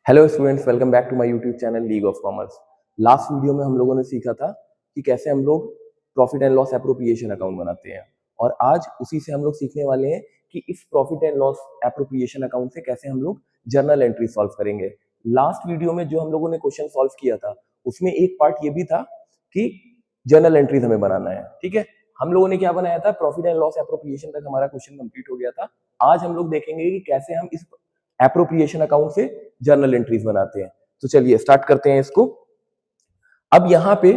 Hello students, welcome back to my YouTube channel league of commerce. Last video में हम लोगों ने सीखा था कि कैसे हम लोग profit and loss appropriation account बनाते हैं, और आज उसी से हम लोग सीखने वाले हैं कि इस profit and loss appropriation account से कैसे हम लोग जर्नल एंट्री सॉल्व करेंगे। लास्ट वीडियो में जो हम लोगों ने क्वेश्चन सॉल्व किया था उसमें एक पार्ट ये भी था कि जर्नल एंट्रीज हमें बनाना है। ठीक है, हम लोगों ने क्या बनाया था, प्रॉफिट एंड लॉस एप्रोप्रिएशन तक हमारा क्वेश्चन कंप्लीट हो गया था। आज हम लोग देखेंगे कि कैसे हम इस एप्रोप्रिएशन अकाउंट से जर्नल एंट्रीज बनाते हैं। तो चलिए स्टार्ट करते हैं इसको। अब यहां पे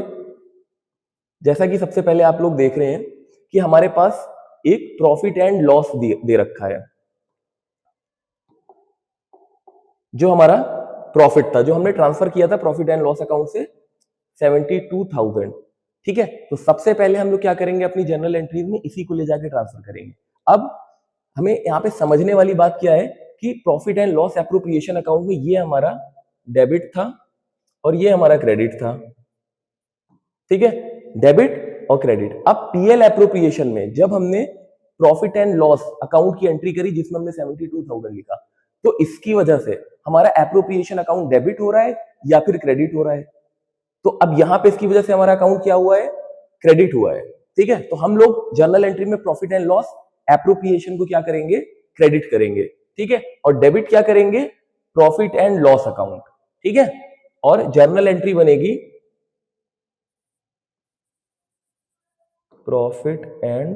जैसा कि सबसे पहले आप लोग देख रहे हैं कि हमारे पास एक प्रॉफिट एंड लॉस दे रखा है, जो हमारा प्रॉफिट था, जो हमने ट्रांसफर किया था प्रॉफिट एंड लॉस अकाउंट से 72,000। ठीक है, तो सबसे पहले हम लोग क्या करेंगे, अपनी जर्नल एंट्रीज में इसी को ले जाके ट्रांसफर करेंगे। अब हमें यहाँ पे समझने वाली बात क्या है कि profit and loss appropriation account में ये हमारा डेबिट था और ये हमारा क्रेडिट था। ठीक है, डेबिट और क्रेडिट। अब पीएल एप्रोप्रिएशन में जब हमने प्रॉफिट एंड लॉस अकाउंट की एंट्री करी जिसमें हमने 72,000 लिखा, तो इसकी वजह से हमारा एप्रोप्रिएशन अकाउंट डेबिट हो रहा है या फिर क्रेडिट हो रहा है। तो अब यहां पे इसकी वजह से हमारा अकाउंट क्या हुआ है, क्रेडिट हुआ है। ठीक है, तो हम लोग जर्नल एंट्री में प्रॉफिट एंड लॉस एप्रोप्रिएशन को क्या करेंगे, क्रेडिट करेंगे। ठीक है, और डेबिट क्या करेंगे, प्रॉफिट एंड लॉस अकाउंट। ठीक है, और जर्नल एंट्री बनेगी profit and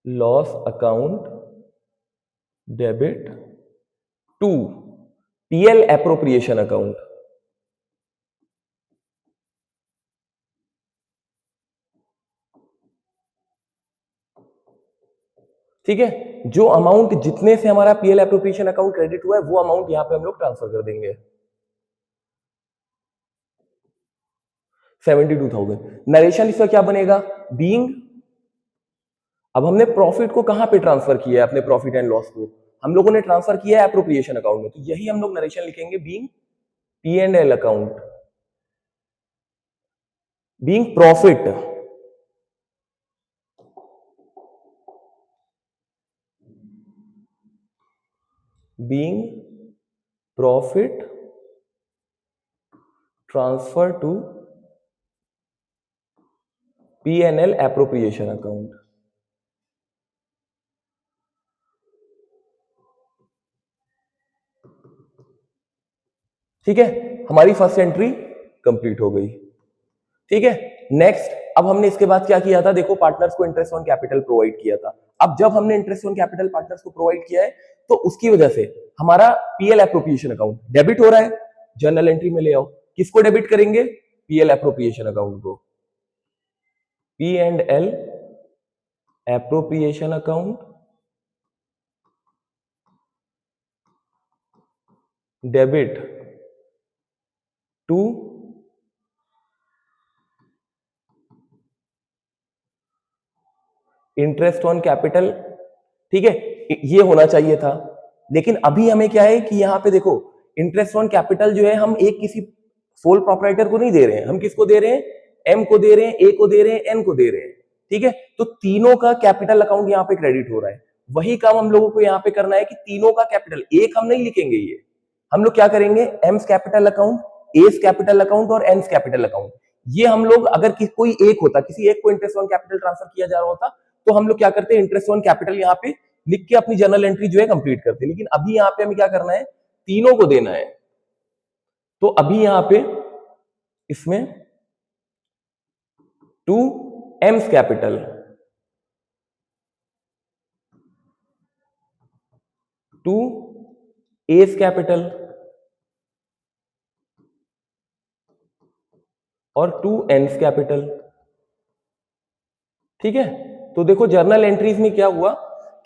loss account debit to PL appropriation account. ठीक है, जो अमाउंट जितने से हमारा पीएल एप्रोप्रिएशन अकाउंट क्रेडिट हुआ है वो अमाउंट यहां पे हम लोग ट्रांसफर कर देंगे, 72,000। नरेशन इसका क्या बनेगा, बीइंग। अब हमने प्रॉफिट को कहां पे ट्रांसफर किया है, अपने प्रॉफिट एंड लॉस को हम लोगों ने ट्रांसफर किया है एप्रोप्रिएशन अकाउंट में, तो यही हम लोग नरेशन लिखेंगे, being P and L account, being profit being profit transfer to P N L appropriation account. ठीक है, हमारी फर्स्ट एंट्री कंप्लीट हो गई। ठीक है, नेक्स्ट अब हमने इसके बाद क्या किया था, देखो पार्टनर्स को इंटरेस्ट ऑन कैपिटल प्रोवाइड किया था। अब जब हमने इंटरेस्ट ऑन कैपिटल पार्टनर्स को प्रोवाइड किया है तो उसकी वजह से हमारा पीएल एप्रोप्रिएशन अकाउंट डेबिट हो रहा है। जर्नल एंट्री में ले आओ, किसको डेबिट करेंगे, पीएल एप्रोप्रिएशन अकाउंट को, P and L appropriation account debit to interest on capital. ठीक है, ये होना चाहिए था, लेकिन अभी हमें क्या है कि यहां पे देखो इंटरेस्ट ऑन कैपिटल जो है हम एक किसी सोल प्रोप्राइटर को नहीं दे रहे हैं, हम किसको दे रहे हैं, एम को दे रहे हैं, ए को दे रहे हैं, एन को दे रहे हैं। ठीक है, तो तीनों का कैपिटल अकाउंट यहाँ पे क्रेडिट हो रहा है। वही काम हम लोगों को यहाँ पे करना है कि तीनों का कैपिटल, एक हम नहीं लिखेंगे, ये हम लोग क्या करेंगे, AIIMS capital account, S capital account और एन्स कैपिटल अकाउंट। ये हम लोग अगर कोई एक होता, किसी एक को इंटरेस्ट ऑन कैपिटल ट्रांसफर किया जा रहा होता, तो हम लोग क्या करते हैं, इंटरेस्ट ऑन कैपिटल यहाँ पे लिख के अपनी जर्नल एंट्री जो है कंप्लीट करते हैं। लेकिन अभी यहाँ पे हमें क्या करना है, तीनों को देना है। तो अभी यहाँ पे इसमें to M's capital, to S capital और टू एन्स कैपिटल। ठीक है, तो देखो जर्नल एंट्रीज में क्या हुआ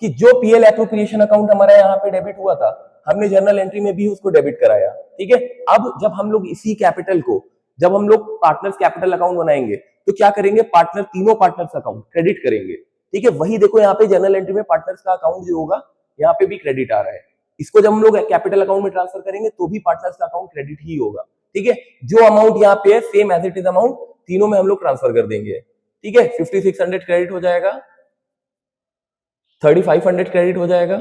कि जो पीएल एप्रोप्रिएशन अकाउंट हमारा यहाँ पे डेबिट हुआ था, हमने जर्नल एंट्री में भी उसको डेबिट कराया। ठीक है, अब जब हम लोग इसी कैपिटल को, जब हम लोग पार्टनर्स कैपिटल अकाउंट बनाएंगे तो क्या करेंगे, पार्टनर, तीनों पार्टनर्स अकाउंट क्रेडिट करेंगे। ठीक है, वही देखो यहाँ पे जर्नल एंट्री में पार्टनर्स का अकाउंट जो होगा यहाँ पे भी क्रेडिट आ रहा है। इसको जब हम लोग कैपिटल अकाउंट में ट्रांसफर करेंगे तो भी पार्टनर्स का अकाउंट क्रेडिट ही होगा। ठीक है, जो अमाउंट यहाँ पे है same as it is amount तीनों में हम लोग ट्रांसफर कर देंगे। ठीक है, 5600 क्रेडिट हो जाएगा, 3500 क्रेडिट हो जाएगा,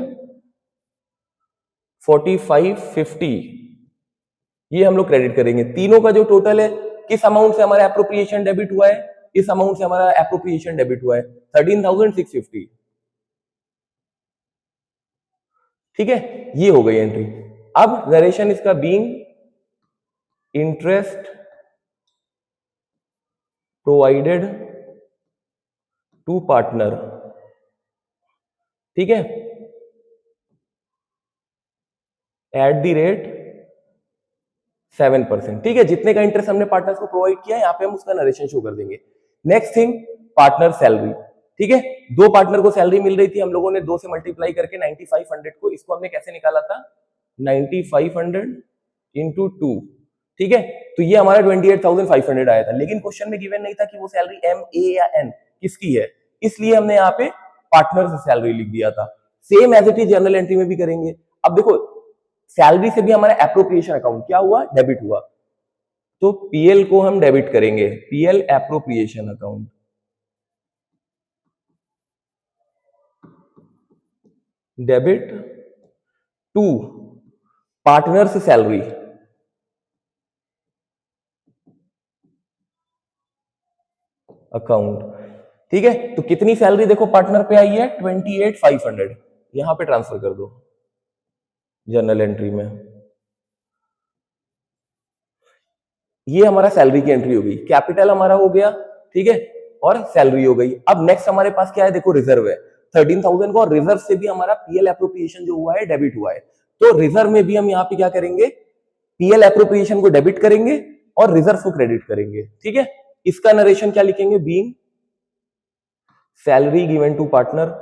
4550 ये हम लोग क्रेडिट करेंगे। तीनों का जो टोटल है, किस अमाउंट से हमारा एप्रोप्रिएशन डेबिट हुआ है, इस अमाउंट से हमारा एप्रोप्रिएशन डेबिट हुआ है 13,650। ठीक है, ये हो गई एंट्री। अब नरेशन इसका being interest provided to partner. ठीक है, एट द रेट 7%। ठीक है, जितने का इंटरेस्ट हमने पार्टनर्स को प्रोवाइड किया है, यहाँ पे हम उसका नरेशन शो कर देंगे। Next thing, partner salary. ठीक है, दो पार्टनर को सैलरी मिल रही थी, हम लोगों ने 2 से मल्टीप्लाई करके 9500 को, इसको हमने कैसे निकाला था, 9500 इंटू 2। ठीक है, तो ये हमारा 28,500 आया था। लेकिन क्वेश्चन में गिवन नहीं था कि वो सैलरी एम, ए या एन किसकी है, इसलिए हमने यहाँ पे पार्टनर से सैलरी लिख दिया था। Same as it is journal entry में भी करेंगे। अब देखो, सैलरी से भी हमारा एप्रोप्रिएशन अकाउंट क्या हुआ, डेबिट हुआ, तो पीएल को हम डेबिट करेंगे, PL appropriation account. Debit to partner से सैलरी, अकाउंट। ठीक है, तो कितनी सैलरी देखो पार्टनर पे आई है, 28,500, यहां पे ट्रांसफर कर दो जर्नल एंट्री में। ये हमारा सैलरी की एंट्री हो गई, कैपिटल हमारा हो गया। ठीक है, और सैलरी हो गई। अब नेक्स्ट हमारे पास क्या है, देखो रिजर्व है 13,000 का, और रिजर्व से भी हमारा पीएल एप्रोप्रिएशन जो हुआ है डेबिट हुआ है। तो रिजर्व में भी हम यहाँ पे क्या करेंगे, पीएल एप्रोप्रिएशन को डेबिट करेंगे और रिजर्व को क्रेडिट करेंगे। ठीक है, इसका नरेशन क्या लिखेंगे, being salary given to partner,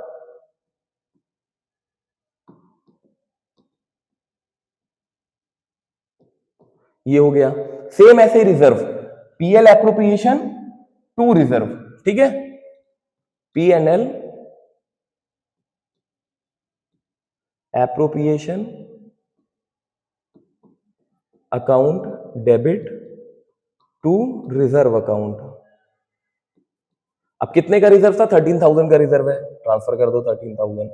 ये हो गया। सेम ऐसे reserve, PL appropriation to reserve. ठीक है, PNL appropriation account debit to reserve account. अब कितने का रिजर्व था, 13,000 का रिजर्व है, ट्रांसफर कर दो 13,000।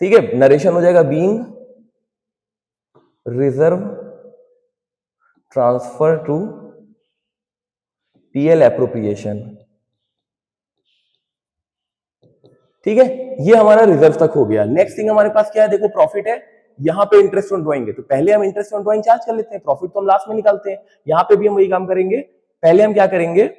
ठीक है, नरेशन हो जाएगा being reserve transfer to PL appropriation. ठीक है, ये हमारा रिजर्व तक हो गया। नेक्स्ट थिंग हमारे पास क्या है, देखो प्रॉफिट है, यहाँ पे इंटरेस्ट ऑन ड्राइंग है, तो पहले हम इंटरेस्ट ऑन ड्राइंग चार्ज कर लेते हैं, प्रॉफिट तो हम लास्ट में निकालते हैं। यहाँ पे भी हम वही काम करेंगे, पहले हम क्या करेंगे,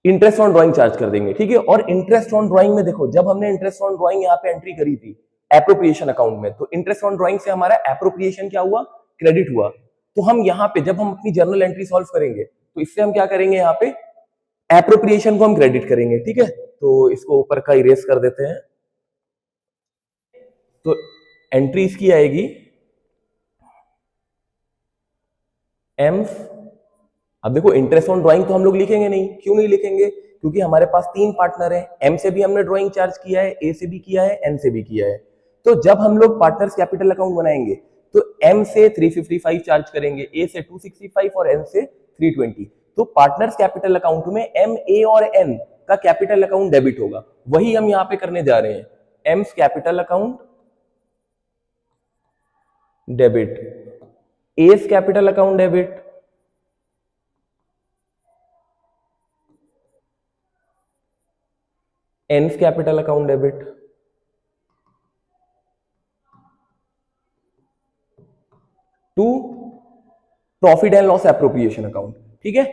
इंटरेस्ट ऑन ड्राइंग चार्ज कर देंगे। ठीक है, और इंटरेस्ट ऑन ड्राइंग में देखो, जब हमने इंटरेस्ट ऑन ड्राइंग यहाँ पे एंट्री करी थी एप्रोप्रिएशन अकाउंट में, तो इंटरेस्ट ऑन ड्राइंग से हमारा एप्रोप्रिएशन क्या हुआ, क्रेडिट हुआ। तो हम यहाँ पे जब हम अपनी जर्नल एंट्री सॉल्व करेंगे, तो इससे हम क्या करेंगे, यहाँ पे एप्रोप्रिएशन को हम क्रेडिट करेंगे। ठीक है, तो इसको ऊपर का इरेज कर देते हैं। तो एंट्री इसकी आएगी एम्स। अब देखो, इंटरेस्ट ऑन ड्राइंग तो हम लोग लिखेंगे नहीं, क्यों नहीं लिखेंगे, क्योंकि हमारे पास 3 पार्टनर हैं, एम से भी हमने ड्राइंग चार्ज किया है, ए से भी किया है, एन से भी किया है। तो जब हम लोग पार्टनर्स कैपिटल अकाउंट बनाएंगे, तो एम से 355 चार्ज करेंगे, ए से 265 और एन से 320। तो पार्टनर्स कैपिटल अकाउंट में एम, ए और एन का कैपिटल अकाउंट डेबिट होगा, वही हम यहाँ पे करने जा रहे हैं, M's capital account debit, S capital account debit, N's capital account debit, to profit and loss appropriation account. ठीक है,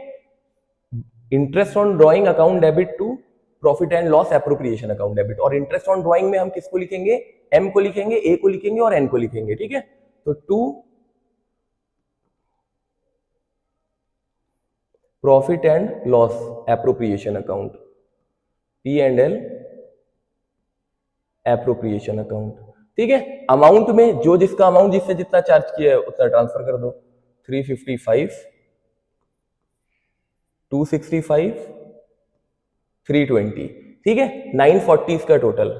interest on drawing account debit to profit and loss appropriation account debit. और इंटरेस्ट ऑन ड्राइंग में हम किसको लिखेंगे, M को लिखेंगे, ए को लिखेंगे और एन को लिखेंगे। ठीक है, तो to profit and loss appropriation account, P and L appropriation account. ठीक है, अमाउंट में जो जिसका अमाउंट जिससे जितना चार्ज किया है उतना ट्रांसफर कर दो, 355, 265, 320। ठीक है, 940 इसका टोटल।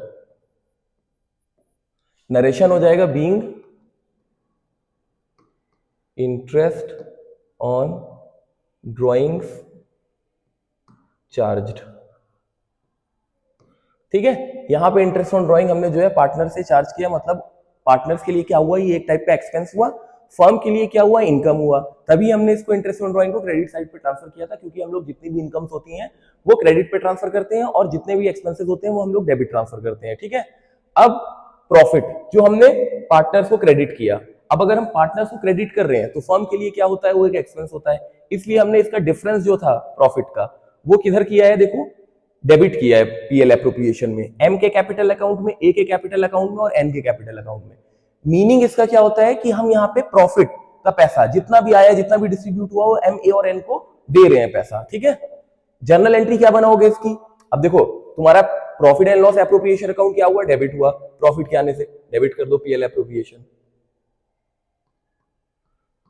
नरेशन हो जाएगा being interest on drawings charged. ठीक है, यहां पे इंटरेस्ट ऑन ड्राइंग हमने जो है पार्टनर से चार्ज किया, मतलब पार्टनर्स के लिए क्या हुआ, ये एक टाइप का एक्सपेंस हुआ, फर्म के लिए क्या हुआ, इनकम हुआ। तभी हमने इसको इंटरेस्ट ऑन ड्राइंग को क्रेडिट साइड पे ट्रांसफर किया था, क्योंकि हम लोग जितनी भी इनकम्स होती हैं वो क्रेडिट पे ट्रांसफर करते हैं और जितने भी एक्सपेंसेस होते हैं वो हम लोग डेबिट ट्रांसफर करते हैं। ठीक है, अब प्रॉफिट जो हमने पार्टनर्स को क्रेडिट किया, अब अगर हम पार्टनर्स को क्रेडिट कर रहे हैं तो फर्म के लिए क्या होता है, वो एक एक्सपेंस होता है, इसलिए हमने इसका डिफरेंस जो था प्रॉफिट का वो किधर किया है, देखो डेबिट किया है पीएल एप्रोप्रिएशन में, एम के कैपिटल अकाउंट में, ए के कैपिटल अकाउंट में और एन के कैपिटल अकाउंट में। मीनिंग इसका क्या होता है कि हम यहाँ पे प्रॉफिट का पैसा जितना भी आया, जितना भी डिस्ट्रीब्यूट हुआ, वो एम, ए और एन को दे रहे हैं पैसा। ठीक है, जर्नल एंट्री क्या बनाओगे इसकी, अब देखो तुम्हारा profit and loss appropriation account क्या हुआ, डेबिट हुआ, प्रॉफिट के आने से डेबिट कर दो PL appropriation,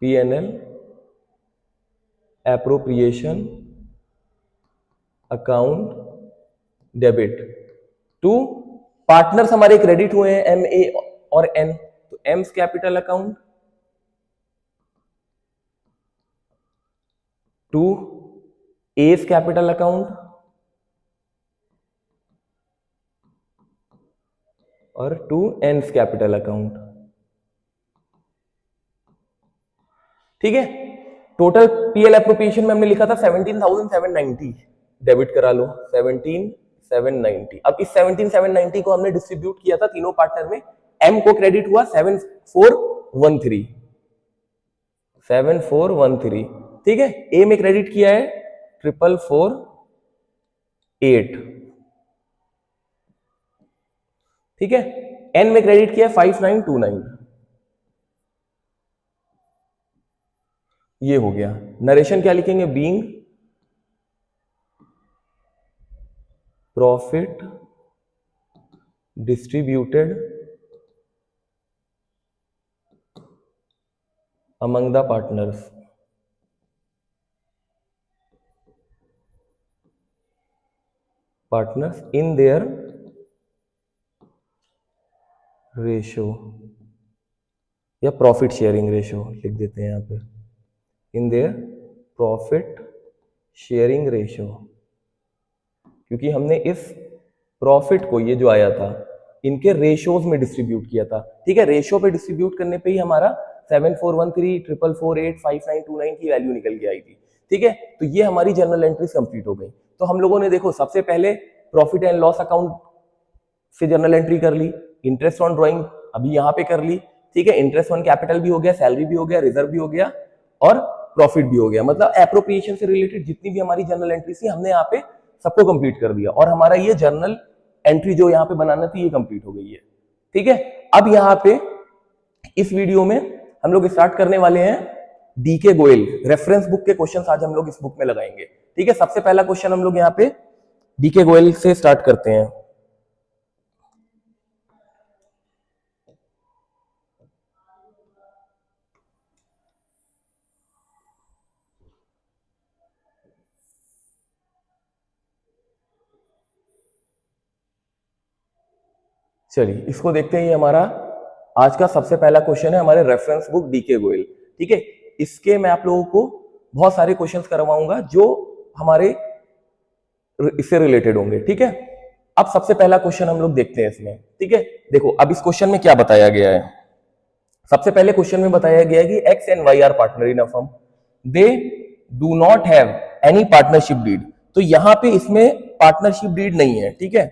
PNL appropriation account debit to partners हमारे क्रेडिट हुए हैं एम, ए और एन, तो M's capital account to S capital account और टू एन्स कैपिटल अकाउंट। ठीक है, टोटल पीएल एप्रोप्रिएशन में हमने लिखा था 17,790, डेबिट करा लो 17,790। अब इस 17,790 को हमने डिस्ट्रीब्यूट किया था तीनों पार्टनर में, एम को क्रेडिट हुआ 7,413, 7,413। ठीक है, ए में क्रेडिट किया है 4,448। ठीक है, एन में क्रेडिट किया है 5,929। ये हो गया। नरेशन क्या लिखेंगे, being profit distributed among the partners, in their ratio, या प्रॉफिट शेयरिंग रेशो लिख देते हैं यहां पे, in their profit sharing ratio, क्योंकि हमने इस प्रॉफिट को, ये जो आया था, इनके रेशोज में डिस्ट्रीब्यूट किया था। ठीक है, रेशो पे डिस्ट्रीब्यूट करने पे ही हमारा 7,413, 4,448, 5,929 की वैल्यू निकल के आई थी। ठीक है, तो ये हमारी जर्नल एंट्रीज कंप्लीट हो गई। तो हम लोगों ने देखो सबसे पहले प्रॉफिट एंड लॉस अकाउंट से जर्नल एंट्री कर ली, इंटरेस्ट ऑन ड्राइंग अभी यहाँ पे कर ली। ठीक है, इंटरेस्ट ऑन कैपिटल भी हो गया, सैलरी भी हो गया, रिजर्व भी हो गया और प्रॉफिट भी हो गया। मतलब एप्रोप्रिएशन से रिलेटेड जितनी भी हमारी जर्नल एंट्री थी हमने यहाँ पे सबको कंप्लीट कर दिया और हमारा ये जर्नल एंट्री जो यहाँ पे बनाना थी ये कंप्लीट हो गई है। ठीक है, अब यहाँ पे इस वीडियो में हम लोग स्टार्ट करने वाले हैं डीके गोयल रेफरेंस बुक के क्वेश्चंस आज हम लोग इस बुक में लगाएंगे। ठीक है, सबसे पहला क्वेश्चन हम लोग यहाँ पे डीके गोयल से स्टार्ट करते हैं। चलिए इसको देखते हैं, ये हमारा आज का सबसे पहला क्वेश्चन है हमारे रेफरेंस बुक डीके गोयल। ठीक है, इसके मैं आप लोगों को बहुत सारे क्वेश्चंस करवाऊंगा जो हमारे इससे रिलेटेड होंगे। ठीक है, अब सबसे पहला क्वेश्चन हम लोग देखते हैं इसमें। ठीक है, देखो अब इस क्वेश्चन में क्या बताया गया है। सबसे पहले क्वेश्चन में बताया गया है कि X and Y are partner in a firm, they do not have any partnership deed. तो यहां पे इसमें पार्टनरशिप डीड नहीं है। ठीक है,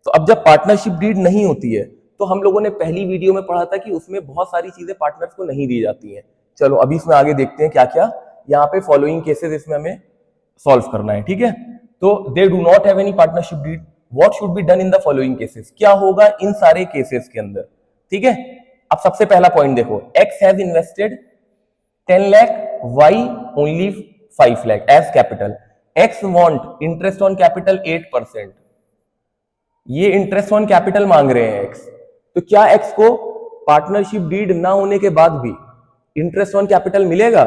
तो अब जब पार्टनरशिप डीड नहीं होती है तो हम लोगों ने पहली वीडियो में पढ़ा था कि उसमें बहुत सारी चीजें पार्टनर्स को नहीं दी जाती हैं। चलो अभी इसमें आगे देखते हैं क्या क्या यहाँ पे फॉलोइंग केसेस इसमें हमें सॉल्व करना है। ठीक है, तो they do not have any partnership deed, what should be done in the following cases, क्या होगा इन सारे केसेस के अंदर। ठीक है, अब सबसे पहला पॉइंट देखो, X has invested 10 lakh, Y only 5 lakh as capital, X want interest on capital 8%, ये इंटरेस्ट ऑन कैपिटल मांग रहे हैं एक्स, तो क्या एक्स को पार्टनरशिप डीड ना होने के बाद भी इंटरेस्ट ऑन कैपिटल मिलेगा?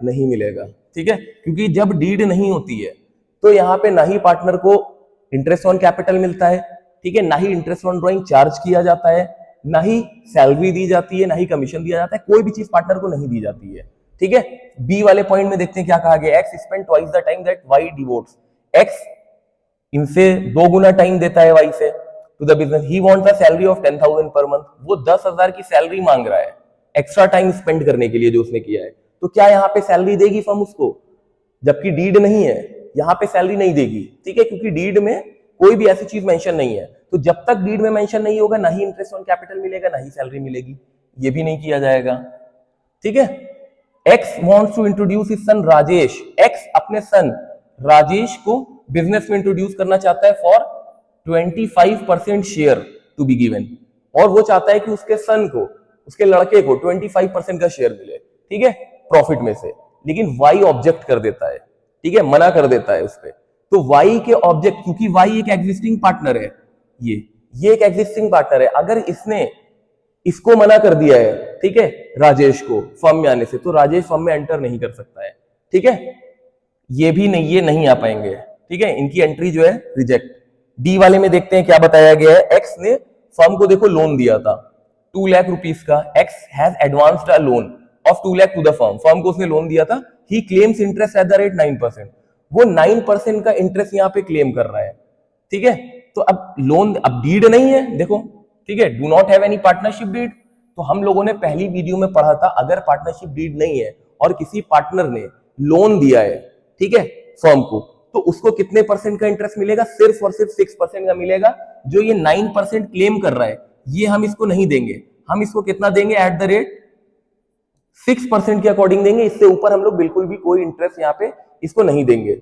नहीं मिलेगा। ठीक है, क्योंकि जब डीड नहीं होती है तो यहां पे ना ही पार्टनर को इंटरेस्ट ऑन कैपिटल मिलता है, ठीक है, ना ही इंटरेस्ट ऑन ड्राइंग चार्ज किया जाता है, ना ही सैलरी दी जाती है, ना ही कमीशन दिया जाता है, कोई भी चीज पार्टनर को नहीं दी जाती है। ठीक है, बी वाले पॉइंट में देखते हैं क्या कहा गया, X spend twice the time that Y devotes, X इनसे 2 गुना टाइम देता है वाई से, to the business, he wants a salary of 10,000 per month, वो 10,000 की सैलरी मांग रहा है एक्स्ट्रा टाइम स्पेंड करने के लिए जो उसने किया है। तो क्या यहाँ पे सैलरी देगी फर्म उसको? जबकि डीड नहीं है, यहाँ पे सैलरी नहीं देगी, ठीक है, क्योंकि डीड में कोई भी ऐसी चीज मेंशन नहीं है। तो जब तक डीड में मेंशन नहीं होगा, ना ही इंटरेस्ट ऑन कैपिटल मिलेगा, ना ही सैलरी मिलेगी, ये भी नहीं किया जाएगा, ठीक है। X wants to introduce his son Rajesh, X अपने सन राजेश को बिजनेस में इंट्रोड्यूस करना चाहता है for 25% share to be given, और वो चाहता है कि उसके सन को, उसके लड़के को 25% का शेयर मिले, ठीक है, प्रॉफिट में से। लेकिन वाई ऑब्जेक्ट कर देता है, ठीक है, मना कर देता है उस पर। तो वाई के ऑब्जेक्ट, क्योंकि वाई एक एग्जिस्टिंग पार्टनर है, ये एक एग्जिस्टिंग पार्टनर है, अगर इसने इसको मना कर दिया है, ठीक है, राजेश को फर्म में आने से, तो राजेश फर्म में एंटर नहीं कर सकता है, ठीक है, ये भी नहीं, ये नहीं आ पाएंगे, ठीक है, इनकी एंट्री जो है रिजेक्ट। डी वाले में देखते हैं क्या बताया गया है। एक्स ने फर्म को देखो लोन दिया था 2 लाख रुपीस का, X has advanced a loan of 2 lakh to the firm, firm को उसने लोन दिया था, he claims interest at the rate 9%, वो 9% का इंटरेस्ट यहाँ पे क्लेम कर रहा है, ठीक है। तो अब लोन, अब डीड नहीं है देखो, ठीक है, do not have any partnership deed. तो हम लोगों ने पहली वीडियो में पढ़ा था, अगर पार्टनरशिप डीड नहीं है और किसी पार्टनर ने लोन दिया है, ठीक है, फर्म को, तो उसको कितने परसेंट का इंटरेस्ट मिलेगा? सिर्फ और सिर्फ 6% का मिलेगा। जो ये 9% क्लेम कर रहा है, ये हम इसको नहीं देंगे, हम इसको कितना देंगे? एट द रेट 6% के अकॉर्डिंग देंगे, इससे ऊपर हम लोग बिल्कुल भी कोई इंटरेस्ट यहाँ पे इसको नहीं देंगे।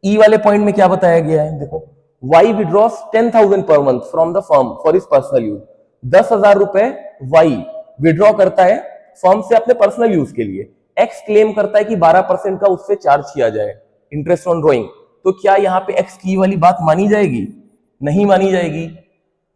ई वाले पॉइंट में क्या बताया गया है देखो, Y withdraws 10,000 per month from the firm for his personal use, 10,000 रुपए वाई विड्रॉ करता है फर्म से अपने पर्सनल यूज के लिए। एक्स क्लेम करता है कि 12% का उससे चार्ज किया जाए इंटरेस्ट ऑन ड्रॉइंग। तो क्या यहाँ पे एक्स की वाली बात मानी जाएगी? नहीं मानी जाएगी।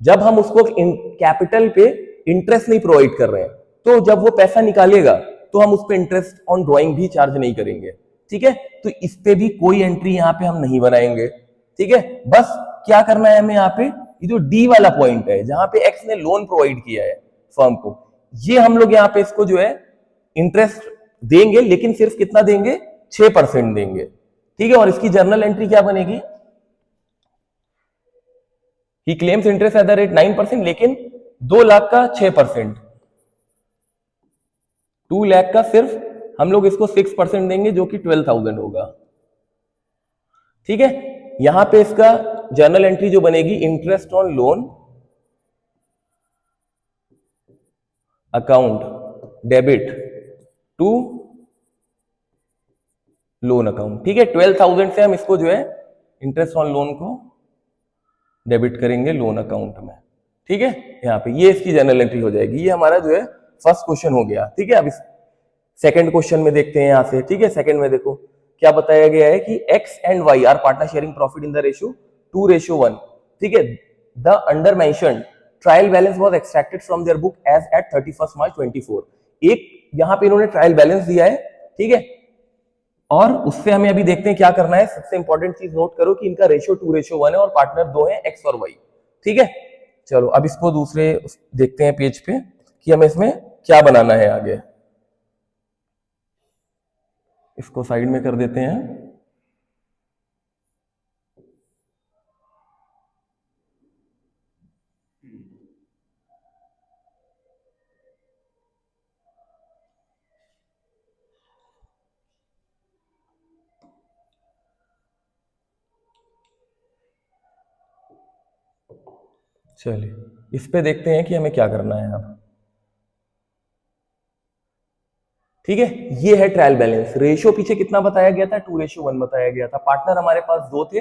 जब हम उसको कैपिटल पे इंटरेस्ट नहीं प्रोवाइड कर रहे हैं, तो जब वो पैसा निकालेगा तो हम उस पर इंटरेस्ट ऑन ड्रॉइंग भी चार्ज नहीं करेंगे, ठीक है। तो इस पे भी कोई एंट्री यहाँ पे हम नहीं बनाएंगे, ठीक है। बस क्या करना है हमें यहाँ पे, ये जो डी वाला पॉइंट है जहां पे एक्स ने लोन प्रोवाइड किया है फर्म को, ये हम लोग यहाँ पे इसको जो है इंटरेस्ट देंगे, लेकिन सिर्फ कितना देंगे? 6% देंगे, ठीक है। और इसकी जर्नल एंट्री क्या बनेगी? ही claims interest at the rate 9%, लेकिन 2 लाख का 6%, 2 लाख का सिर्फ हम लोग इसको 6% देंगे, जो कि 12,000 होगा, ठीक है। यहां पे इसका जर्नल एंट्री जो बनेगी, interest on loan account debit to loan account, ठीक है। 12,000 से हम इसको जो है इंटरेस्ट ऑन लोन को डेबिट करेंगे लोन अकाउंट में, ठीक है। यहाँ पे ये इसकी जर्नल एंट्री हो जाएगी। ये हमारा जो है फर्स्ट क्वेश्चन हो गया, ठीक है। अब इस सेकंड क्वेश्चन में देखते हैं यहां से, ठीक है। सेकंड में देखो क्या बताया गया है कि X and Y are partner sharing profit in the ratio 2:1, ठीक है। The under mentioned trial balance was extracted from their book as at 31 March 24। एक यहाँ पे इन्होंने ट्रायल बैलेंस दिया है, ठीक है, और उससे हमें अभी देखते हैं क्या करना है। सबसे इंपॉर्टेंट चीज नोट करो कि इनका रेशियो 2:1 है और पार्टनर 2 है, एक्स और वाई, ठीक है। चलो अब इसको दूसरे देखते हैं पेज पे कि हमें इसमें क्या बनाना है आगे। इसको साइड में कर देते हैं। चलिए इस पे देखते हैं कि हमें क्या करना है अब, ठीक है। ये है ट्रायल बैलेंस। रेशियो पीछे कितना बताया गया था? 2:1 बताया गया था। पार्टनर हमारे पास 2 थे,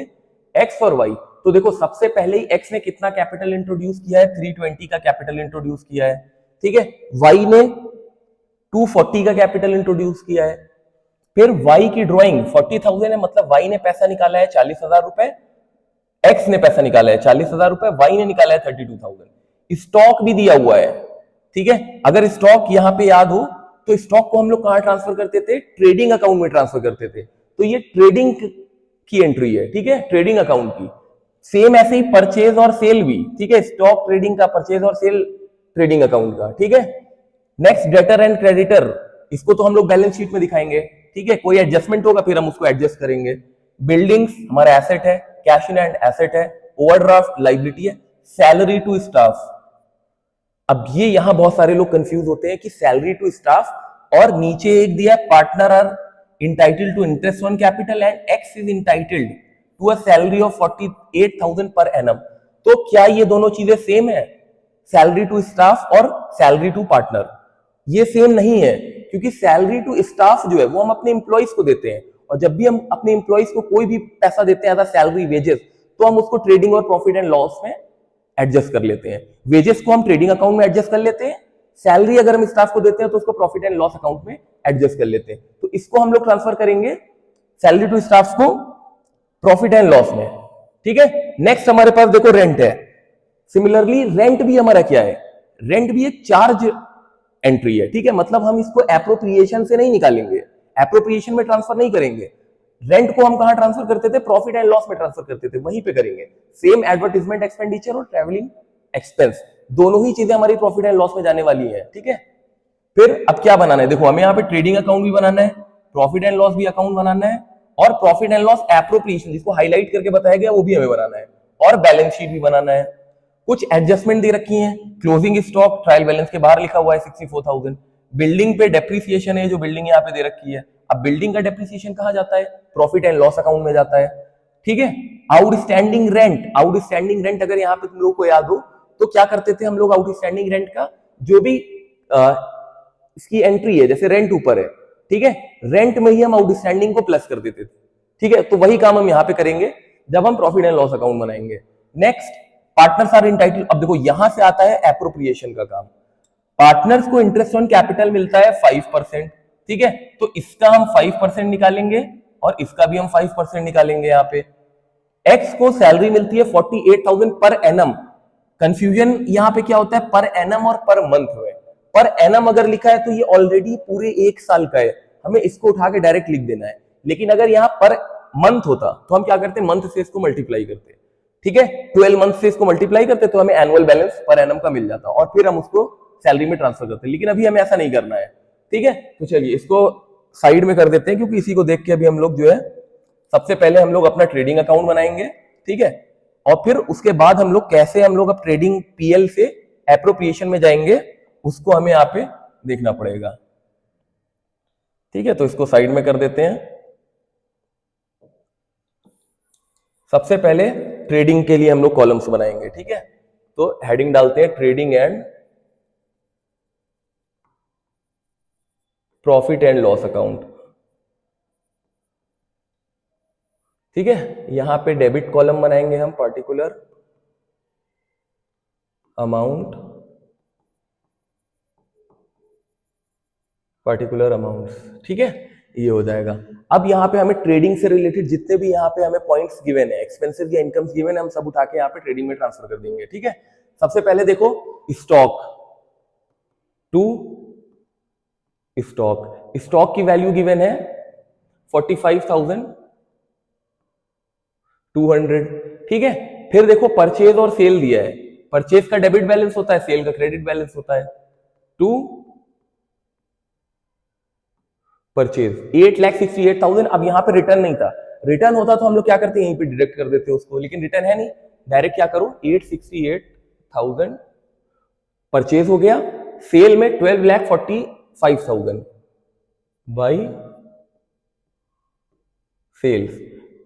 एक्स और वाई। तो देखो सबसे पहले ही एक्स ने कितना कैपिटल इंट्रोड्यूस किया है? 320 का कैपिटल इंट्रोड्यूस किया है, ठीक है। वाई ने 240 का कैपिटल इंट्रोड्यूस किया है। फिर वाई की ड्रॉइंग 40,000 है, मतलब वाई ने पैसा निकाला है 40,000 रुपए, एक्स ने पैसा निकाला है 40,000 रुपए, वाई ने निकाला है 32,000। स्टॉक भी दिया हुआ है, ठीक है। अगर स्टॉक यहां पे याद हो तो स्टॉक को हम लोग कहां ट्रांसफर करते थे? ट्रेडिंग अकाउंट में ट्रांसफर करते थे। तो ये ट्रेडिंग की एंट्री है, ठीक है, ट्रेडिंग अकाउंट की। सेम ऐसे ही परचेज और सेल भी, ठीक है, स्टॉक ट्रेडिंग का, परचेज और सेल ट्रेडिंग अकाउंट का, ठीक है। नेक्स्ट डेटर एंड क्रेडिटर, इसको तो हम लोग बैलेंस शीट में दिखाएंगे, ठीक है। कोई एडजस्टमेंट होगा फिर हम उसको एडजस्ट करेंगे। बिल्डिंग्स हमारा एसेट है, कैश इन हैंड एसेट है, ओवरड्राफ्ट लाइबिलिटी है, सैलरी टू स्टाफ। अब ये यहां बहुत सारे लोग कंफ्यूज होते हैं कि सैलरी टू स्टाफ और नीचे एक दिया है partner are entitled to interest on capital and X is entitled to a salary of 48,000 per annum. तो क्या ये दोनों चीजें सेम है, सैलरी टू स्टाफ और सैलरी टू पार्टनर? ये सेम नहीं है, क्योंकि सैलरी टू स्टाफ जो है वो हम अपने एम्प्लॉइज को देते हैं, और जब भी हम अपने एम्प्लॉइज को कोई भी पैसा देते हैं एज अ सैलरी वेजेस, तो हम उसको ट्रेडिंग और प्रॉफिट एंड लॉस में एडजस्ट कर लेते हैं। वेजेस को हम ट्रेडिंग अकाउंट में एडजस्ट कर लेते हैं, सैलरी अगर हम स्टाफ को देते हैं तो उसको प्रॉफिट एंड लॉस अकाउंट में एडजस्ट कर लेते हैं। तो इसको हम लोग ट्रांसफर करेंगे सैलरी टू स्टाफ को प्रॉफिट एंड लॉस में, ठीक है। नेक्स्ट हमारे पास देखो रेंट है। सिमिलरली रेंट भी हमारा क्या है, रेंट भी एक चार्ज एंट्री है, ठीक है। मतलब हम इसको एप्रोप्रिएशन से नहीं निकालेंगे, एप्रोप्रिएशन में ट्रांसफर नहीं करेंगे। रेंट को हम कहां ट्रांसफर करते थे, प्रॉफिट एंड लॉस में ट्रांसफर करते थे, वहीं पे करेंगे। सेम एडवर्टाइजमेंट एक्सपेंडिचर और ट्रैवलिंग एक्सपेंस, दोनों ही चीजें हमारी प्रॉफिट एंड लॉस में जाने वाली है, ठीक है। फिर अब क्या बनाना है, देखो हमें यहाँ पे ट्रेडिंग अकाउंट भी बनाना है, प्रॉफिट एंड लॉस भी अकाउंट बनाना है, और प्रॉफिट एंड लॉस एप्रोप्रिएशन जिसको हाईलाइट करके बताया गया वो भी हमें बनाना है, और बैलेंस शीट भी बनाना है। कुछ एडजस्टमेंट दे रखी हैं, क्लोजिंग स्टॉक ट्रायल बैलेंस के बाहर लिखा हुआ है 64,000। बिल्डिंग पे डेप्रिसिएशन है, जो बिल्डिंग यहाँ पे दे रखी है। अब बिल्डिंग का डेप्रिसिएशन कहाँ जाता है, प्रॉफिट एंड लॉस अकाउंट में जाता है, ठीक है। आउटस्टैंडिंग रेंट, आउटस्टैंडिंग रेंट अगर यहाँ पे तुम लोगों को याद हो तो क्या करते थे हम लोग, आउटस्टैंडिंग रेंट का जो भी इसकी एंट्री है, जैसे रेंट ऊपर है, ठीक है, रेंट में ही हम आउटस्टैंडिंग को प्लस कर देते थे, ठीक है। तो वही काम हम यहाँ पे करेंगे जब हम प्रॉफिट एंड लॉस अकाउंट बनाएंगे। Next, partners are entitled. अब देखो यहां से आता है एप्रोप्रिएशन का काम। पार्टनर्स को इंटरेस्ट ऑन कैपिटल मिलता है 5%, ठीक है। तो इसका हम 5% निकालेंगे और इसका भी हम 5% निकालेंगे। यहाँ पे एक्स को सैलरी मिलती है 48,000 पर एनम। कंफ्यूजन यहाँ पे क्या होता है, पर एनम और पर मंथ में। पर एनम अगर लिखा है तो ये ऑलरेडी पूरे एक साल का है, हमें इसको उठा के डायरेक्ट लिख देना है। लेकिन अगर यहाँ पर मंथ होता तो हम क्या करते, मंथ से इसको मल्टीप्लाई करते, ठीक है। 12 मंथ से इसको मल्टीप्लाई करते तो हमें एनुअल बैलेंस पर एनम का मिल जाता, और फिर हम उसको सैलरी में ट्रांसफर करते। लेकिन अभी हमें ऐसा नहीं करना है, ठीक है। तो चलिए इसको साइड में कर देते हैं, क्योंकि इसी को देख के अभी हम लोग जो है, सबसे पहले हम लोग अपना ट्रेडिंग अकाउंट बनाएंगे, ठीक है। और फिर उसके बाद हम लोग कैसे हम लोग अब ट्रेडिंग पीएल से एप्रोप्रिएशन में जाएंगे, उसको हमें यहाँ पे देखना पड़ेगा, ठीक है। तो इसको साइड में कर देते हैं। सबसे पहले ट्रेडिंग के लिए हम लोग कॉलम्स बनाएंगे, ठीक है। तो हेडिंग डालते हैं trading and profit and loss account, ठीक है। यहां पे डेबिट कॉलम बनाएंगे हम, पर्टिकुलर अमाउंट, पर्टिकुलर अमाउंट्स, ठीक है। ये हो जाएगा। अब यहाँ पे हमें ट्रेडिंग से रिलेटेड जितने भी यहाँ पे हमें पॉइंट्स गिवन है, एक्सपेंसेस या इनकम्स गिवन है, हम सब उठा के यहाँ पे ट्रेडिंग में ट्रांसफर कर देंगे, ठीक है। सबसे पहले देखो स्टॉक टू स्टॉक, स्टॉक की वैल्यू गिवन है 45,200, ठीक है। फिर देखो परचेज और सेल दिया है, परचेज का डेबिट बैलेंस होता है, सेल का क्रेडिट बैलेंस होता है। To purchase 8,68,000। अब यहां पे रिटर्न नहीं था, रिटर्न होता तो हम लोग क्या करते हैं, यहीं पे डिडक्ट कर देते उसको, लेकिन रिटर्न है नहीं, डायरेक्ट क्या करो, 8,68,000 परचेज हो गया, सेल में 12,45,000 बाई सेल्स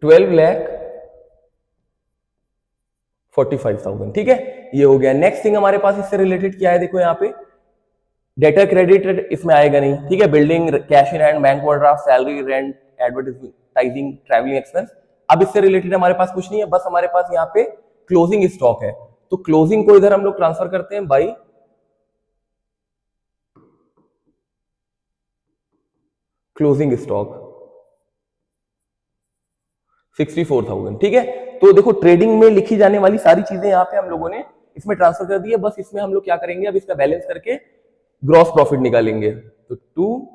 12,45,000, ठीक है। ये हो गया। नेक्स्ट थिंग हमारे पास इससे रिलेटेड क्या है, देखो यहाँ पे डेटर क्रेडिट इसमें आएगा नहीं, ठीक है। Building, cash in hand, bank overdraft, salary, rent, advertising, travelling expense. अब इससे रिलेटेड हमारे पास कुछ नहीं है, बस हमारे पास यहाँ पे क्लोजिंग स्टॉक है। तो क्लोजिंग को इधर हम लोग ट्रांसफर करते हैं बाई क्लोजिंग स्टॉक 64,000, ठीक है। तो देखो ट्रेडिंग में लिखी जाने वाली सारी चीजें यहाँ पे हम लोगों ने इसमें ट्रांसफर कर दी है। बस इसमें हम लोग क्या करेंगे, अब इसका बैलेंस करके ग्रॉस प्रॉफिट निकालेंगे। तो 2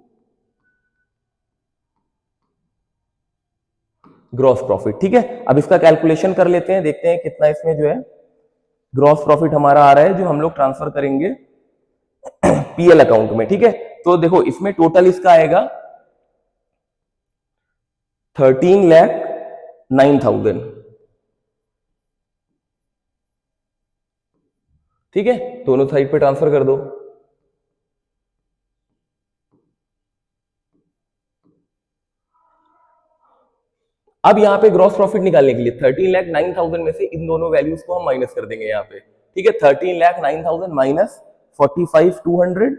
ग्रॉस प्रॉफिट, ठीक है। अब इसका कैलकुलेशन कर लेते हैं, देखते हैं कितना इसमें जो है ग्रॉस प्रॉफिट हमारा आ रहा है, जो हम लोग ट्रांसफर करेंगे पीएल अकाउंट में, ठीक है। तो देखो इसमें टोटल इसका आएगा 13,09,000, ठीक है, दोनों साइड पे ट्रांसफर कर दो। अब यहाँ पे ग्रॉस प्रॉफिट निकालने के लिए 13,09,000 में से इन दोनों वैल्यूज को हम माइनस कर देंगे यहाँ पे। ठीक है, 13,09,000 माइनस 45,200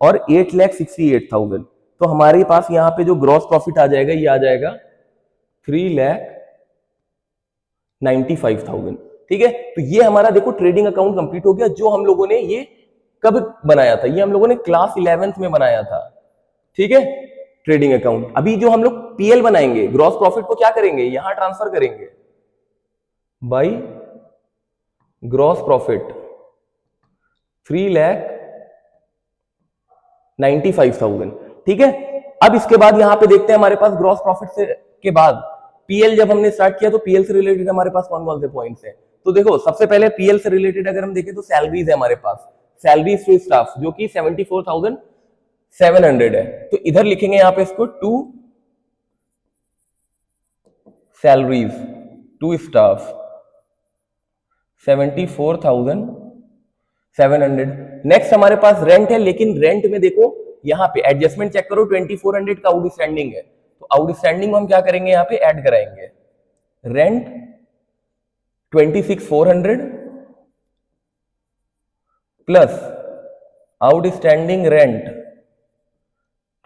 और 8,68,000। तो हमारे पास यहाँ पे जो ग्रॉस प्रॉफिट आ जाएगा ये आ जाएगा 3,95,000। ठीक है, तो ये हमारा देखो ट्रेडिंग अकाउंट कंप्लीट हो गया। जो हम लोगों ने ये कब बनाया था, ये हम लोगों ने क्लास 11th में बनाया था। ठीक है, ट्रेडिंग अकाउंट। अभी जो हम लोग पीएल बनाएंगे, ग्रॉस प्रॉफिट को क्या करेंगे, यहां ट्रांसफर करेंगे बाई ग्रॉस प्रॉफिट 3,95,000। ठीक है, अब इसके बाद यहां पे देखते हैं हमारे पास ग्रॉस प्रॉफिट से के बाद पीएल जब हमने स्टार्ट किया तो पीएल से रिलेटेड हमारे पास कौन कौन से पॉइंट्स हैं। तो देखो सबसे पहले पीएल से रिलेटेड अगर हम देखें तो सैलरीज है हमारे पास, सैलरीज टू स्टाफ जो कि 74,700 है। तो इधर लिखेंगे यहां पे इसको to salaries to staff 74,700। Next हमारे पास रेंट है, लेकिन रेंट में देखो यहां पे एडजस्टमेंट चेक करो 2400 का आउटस्टैंडिंग है। तो आउटस्टैंडिंग हम क्या करेंगे, यहां पे ऐड कराएंगे रेंट 26,400 प्लस आउटस्टैंडिंग रेंट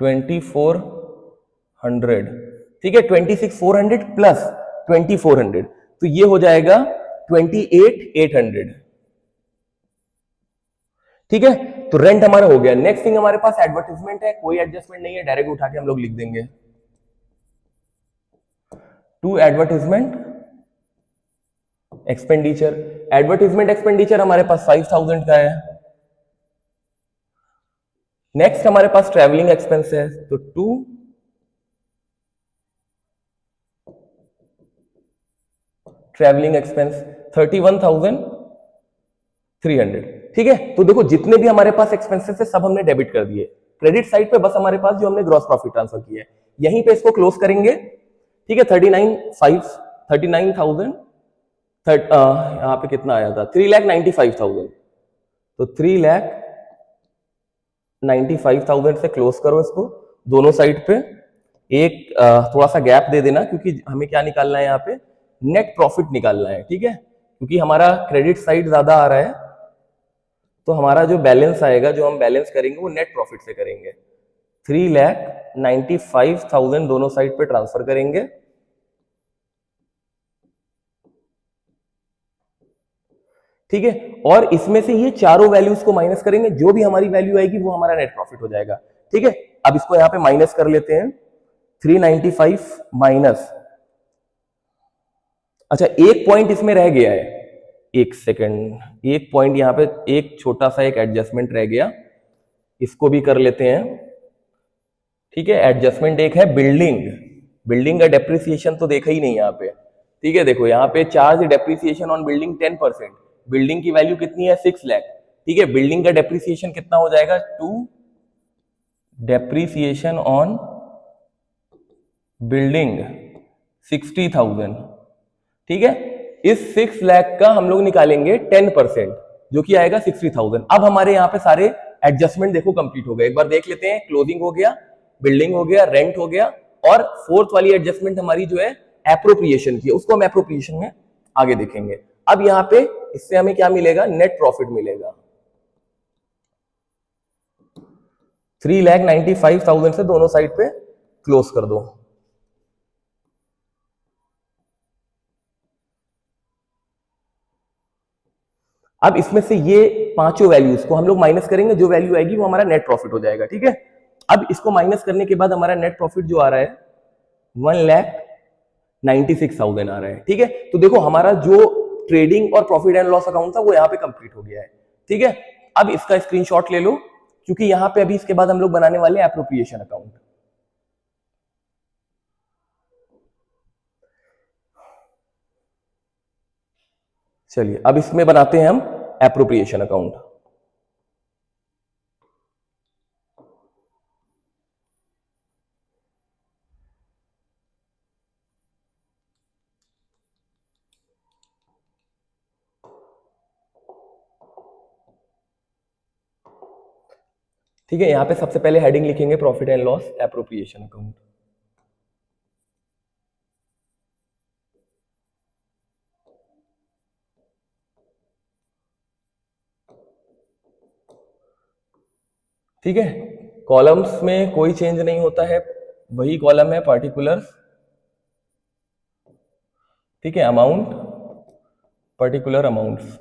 2400। ठीक है, 26,400 प्लस 2400 तो ये हो जाएगा 28,800। ठीक है, तो रेंट हमारा हो गया। नेक्स्ट थिंग हमारे पास एडवर्टाइजमेंट है, कोई एडजस्टमेंट नहीं है, डायरेक्ट उठा के हम लोग लिख देंगे to advertisement expenditure. Advertisement expenditure हमारे पास 5,000 का है। नेक्स्ट हमारे पास ट्रैवलिंग एक्सपेंस है, तो टू ट्रैवलिंग एक्सपेंस 31,300। ठीक है, तो देखो जितने भी हमारे पास एक्सपेंसेस है सब हमने डेबिट कर दिए। क्रेडिट साइड पे बस हमारे पास जो हमने ग्रॉस प्रॉफिट ट्रांसफर किया है, यहीं पे इसको क्लोज करेंगे। ठीक है, 39,000 यहाँ पे कितना आया था 3,95,000। तो 3,95,000 से क्लोज करो इसको दोनों साइड पे। एक थोड़ा सा गैप दे देना क्योंकि हमें क्या निकालना है यहाँ पे, नेट प्रॉफिट निकालना है। ठीक है, क्योंकि हमारा क्रेडिट साइड ज्यादा आ रहा है तो हमारा जो बैलेंस आएगा, जो हम बैलेंस करेंगे वो नेट प्रॉफिट से करेंगे। 3,95,000 दोनों साइड पे ट्रांसफर करेंगे। ठीक है, और इसमें से ये चारों वैल्यूज को माइनस करेंगे, जो भी हमारी वैल्यू आएगी वो हमारा नेट प्रॉफिट हो जाएगा। ठीक है, अब इसको यहां पे माइनस कर लेते हैं 395 माइनस, अच्छा एक पॉइंट इसमें रह गया है, एक सेकेंड, एक पॉइंट यहां पे एक छोटा सा एक एडजस्टमेंट रह गया, इसको भी कर लेते हैं। ठीक है, एडजस्टमेंट एक है बिल्डिंग, बिल्डिंग का डेप्रिसिएशन तो देखा ही नहीं यहाँ पे। ठीक है, देखो यहाँ पे charge depreciation on building 10%, building की वैल्यू कितनी है 6 लाख। ठीक है, बिल्डिंग का डेप्रिसिएशन कितना हो जाएगा, टू डेप्रिसिएशन ऑन बिल्डिंग 60,000। ठीक है, इस 6 लाख का हम लोग निकालेंगे 10% जो कि आएगा 60,000। अब हमारे यहाँ पे सारे एडजस्टमेंट देखो कंप्लीट हो गए। एक बार देख लेते हैं, क्लोजिंग हो गया, बिल्डिंग हो गया, रेंट हो गया, और फोर्थ वाली एडजस्टमेंट हमारी जो है एप्रोप्रिएशन की है, उसको हम एप्रोप्रिएशन में आगे देखेंगे। अब यहाँ पे इससे हमें क्या मिलेगा, नेट प्रॉफिट मिलेगा 3,95,000 से दोनों साइड पे क्लोज कर दो। अब इसमें से ये पांचों वैल्यूज को हम लोग माइनस करेंगे, जो वैल्यू आएगी वो हमारा नेट प्रॉफिट हो जाएगा। ठीक है, अब इसको माइनस करने के बाद हमारा नेट प्रॉफिट जो आ रहा है 1,96,000 आ रहा है। ठीक है, तो देखो हमारा जो ट्रेडिंग और प्रॉफिट एंड लॉस अकाउंट था वो यहाँ पे कंप्लीट हो गया है। ठीक है, अब इसका स्क्रीनशॉट ले लो क्योंकि यहाँ पे अभी इसके बाद हम लोग बनाने वाले एप्रोप्रिएशन अकाउंट। चलिए अब इसमें बनाते हैं हम एप्रोप्रिएशन अकाउंट। ठीक है, यहाँ पे सबसे पहले हेडिंग लिखेंगे profit and loss appropriation account. ठीक है, कॉलम्स में कोई चेंज नहीं होता है, वही कॉलम है पर्टिकुलर, ठीक है, अमाउंट, पर्टिकुलर अमाउंट्स।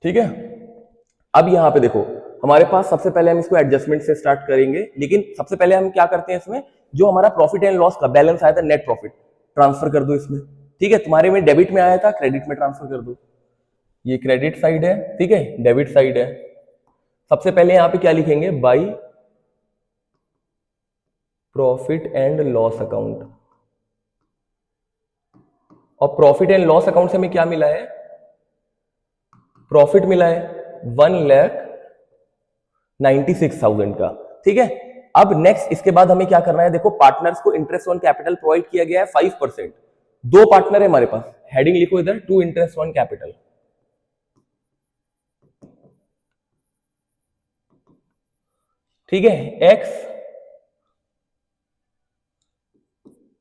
ठीक है, अब यहां पे देखो हमारे पास सबसे पहले हम इसको एडजस्टमेंट से स्टार्ट करेंगे, लेकिन सबसे पहले हम क्या करते हैं इसमें, जो हमारा प्रॉफिट एंड लॉस का बैलेंस आया था नेट प्रॉफिट ट्रांसफर कर दो इसमें। ठीक है, तुम्हारे में डेबिट में आया था, क्रेडिट में ट्रांसफर कर दो। ये क्रेडिट साइड है, ठीक है, डेबिट साइड है। सबसे पहले यहां पे क्या लिखेंगे, by profit and loss account. और प्रॉफिट एंड लॉस अकाउंट से हमें क्या मिला है, प्रॉफिट मिला है 1,96,000 का। ठीक है, अब नेक्स्ट इसके बाद हमें क्या करना है, देखो पार्टनर्स को इंटरेस्ट ऑन कैपिटल प्रोवाइड किया गया है 5%। दो पार्टनर है हमारे पास, हेडिंग लिखो इधर, टू इंटरेस्ट ऑन कैपिटल। ठीक है,